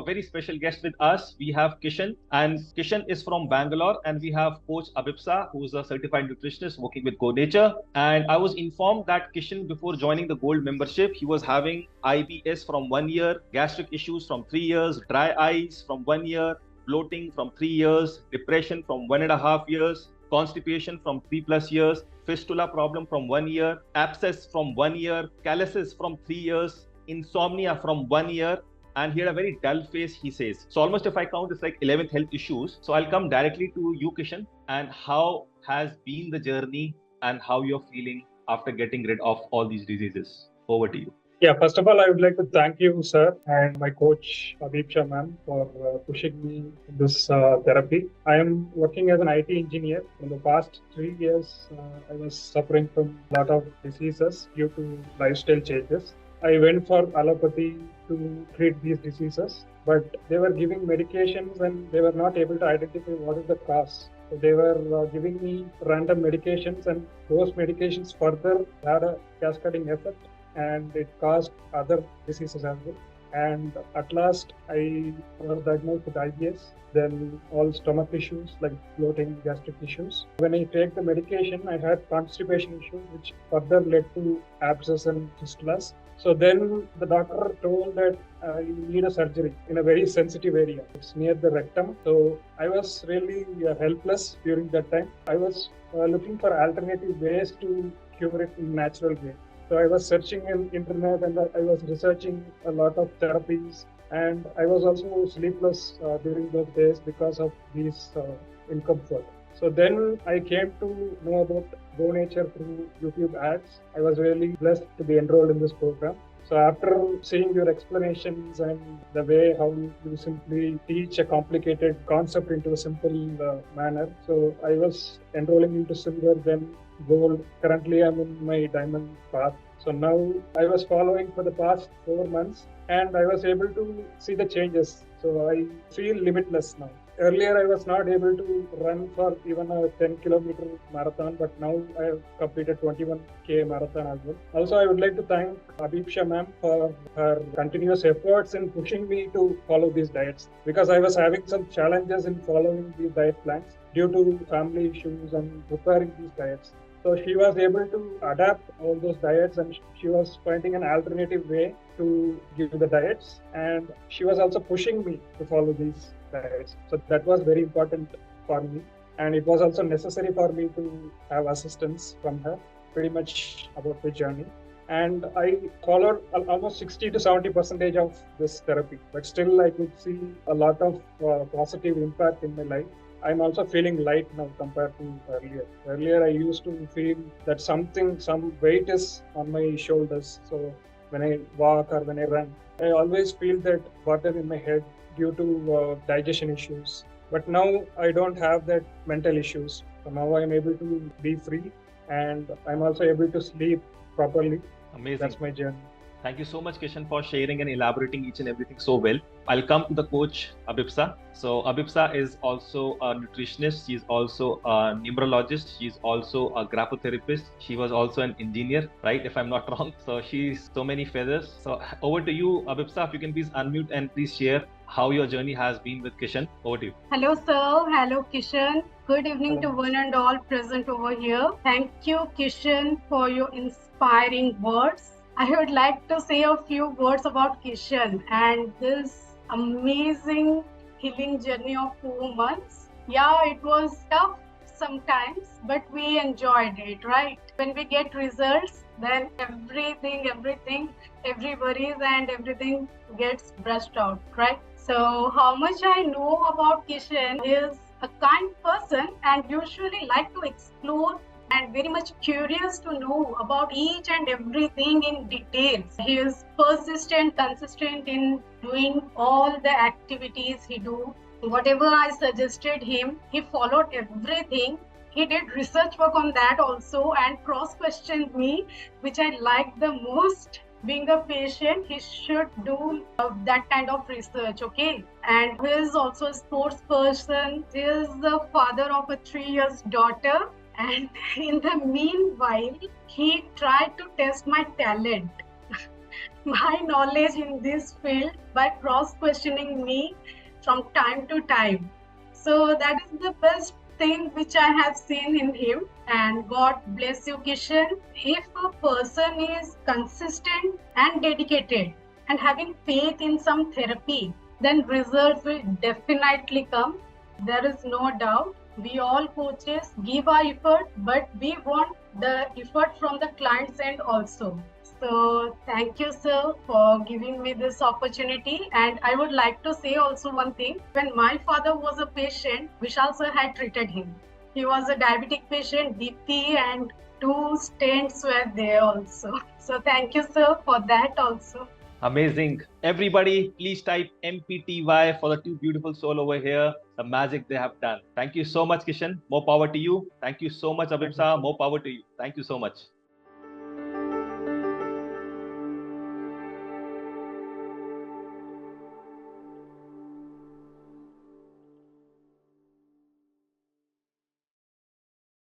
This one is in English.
very special guest with us. We have Kishan, and Kishan is from Bangalore, and we have Coach Abhipsa, who is a certified nutritionist working with Go Nature. And I was informed that Kishan, before joining the Gold membership, he was having IBS from 1 year, gastric issues from 3 years, dry eyes from 1 year, bloating from 3 years, depression from 1.5 years, constipation from 3+ years, fistula problem from 1 year, abscess from 1 year, calyces from 3 years, insomnia from 1 year, and he had a very dull face, he says. So almost if I count, it's like 11 health issues. So I'll come directly to you, Kishan, and how has been the journey and how you're feeling after getting rid of all these diseases. Over to you. Yeah, first of all, I would like to thank you, sir, and my coach, Abhipsa ma'am, for pushing me in this therapy. I am working as an IT engineer. In the past 3 years, I was suffering from a lot of diseases due to lifestyle changes. I went for allopathy to treat these diseases, but they were giving medications and they were not able to identify what is the cause. So they were giving me random medications, and those medications further had a cascading effect, and it caused other diseases as well. And at last, I was diagnosed with IBS, then all stomach issues like bloating, gastric issues. When I take the medication, I had constipation issues, which further led to abscess and fistulas. So then the doctor told that you need a surgery in a very sensitive area. It's near the rectum. So I was really helpless during that time. I was looking for alternative ways to cure it in natural way. So I was searching in internet, and I was researching a lot of therapies, and I was also sleepless during those days because of these discomfort. So then I came to know about Go Nature through YouTube ads. I was really blessed to be enrolled in this program. So after seeing your explanations and the way how you simply teach a complicated concept into a simple manner, so I was enrolling into silver, then gold. Currently I'm in my diamond path. So now I was following for the past 4 months, and I was able to see the changes. So I feel limitless now. Earlier I was not able to run for even a 10-kilometer marathon, but now I have completed 21K marathon as well. Also, I would like to thank Abhipsa ma'am for her continuous efforts in pushing me to follow these diets, because I was having some challenges in following these diet plans due to family issues and preparing these diets. So she was able to adapt all those diets, and she was finding an alternative way to give the diets, and she was also pushing me to follow these diets. So that was very important for me, and it was also necessary for me to have assistance from her pretty much about the journey. And I followed almost 60 to 70% of this therapy, but still I could see a lot of positive impact in my life. I'm also feeling light now compared to earlier. Earlier, I used to feel that some weight is on my shoulders. So when I walk or when I run, I always feel that burden in my head due to digestion issues. But now I don't have that mental issues. So now I'm able to be free, and I'm also able to sleep properly. Amazing. That's my journey. Thank you so much, Kishan, for sharing and elaborating each and everything so well. I'll come to the coach, Abhipsa. So Abhipsa is also a nutritionist. She's also a numerologist. She's also a graphotherapist. She was also an engineer, right? If I'm not wrong. So she's so many feathers. So over to you, Abhipsa. If you can please unmute and please share how your journey has been with Kishan. Over to you. Hello, sir. Hello, Kishan. Good evening to one and all present over here. Thank you, Kishan, for your inspiring words. I would like to say a few words about Kishan and this amazing healing journey of 4 months. Yeah, it was tough sometimes, but we enjoyed it, right? When we get results, then everything, every worries and everything gets brushed out, right? So how much I know about Kishan is a kind person and usually like to explore and very much curious to know about each and everything in details. He is persistent, consistent in doing all the activities he do. Whatever I suggested him, he followed everything. He did research work on that also and cross-questioned me, which I liked the most. Being a patient, he should do that kind of research, okay? And he is also a sports person. He is the father of a 3-year daughter. And in the meanwhile, he tried to test my talent. my knowledge in this field by cross-questioning me from time to time. So that is the best thing which I have seen in him. And God bless you, Kishan. If a person is consistent and dedicated and having faith in some therapy, then results will definitely come. There is no doubt. We all coaches give our effort, but we want the effort from the client's end also. So thank you, sir, for giving me this opportunity. And I would like to say also one thing. When my father was a patient, Vishal sir had treated him. He was a diabetic patient, DP, and 2 stents were there also. So thank you, sir, for that also. Amazing. Everybody, please type MPTY for the two beautiful souls over here. The magic they have done. Thank you so much, Kishan. More power to you. Thank you so much, Abhipsa. More power to you. Thank you so much.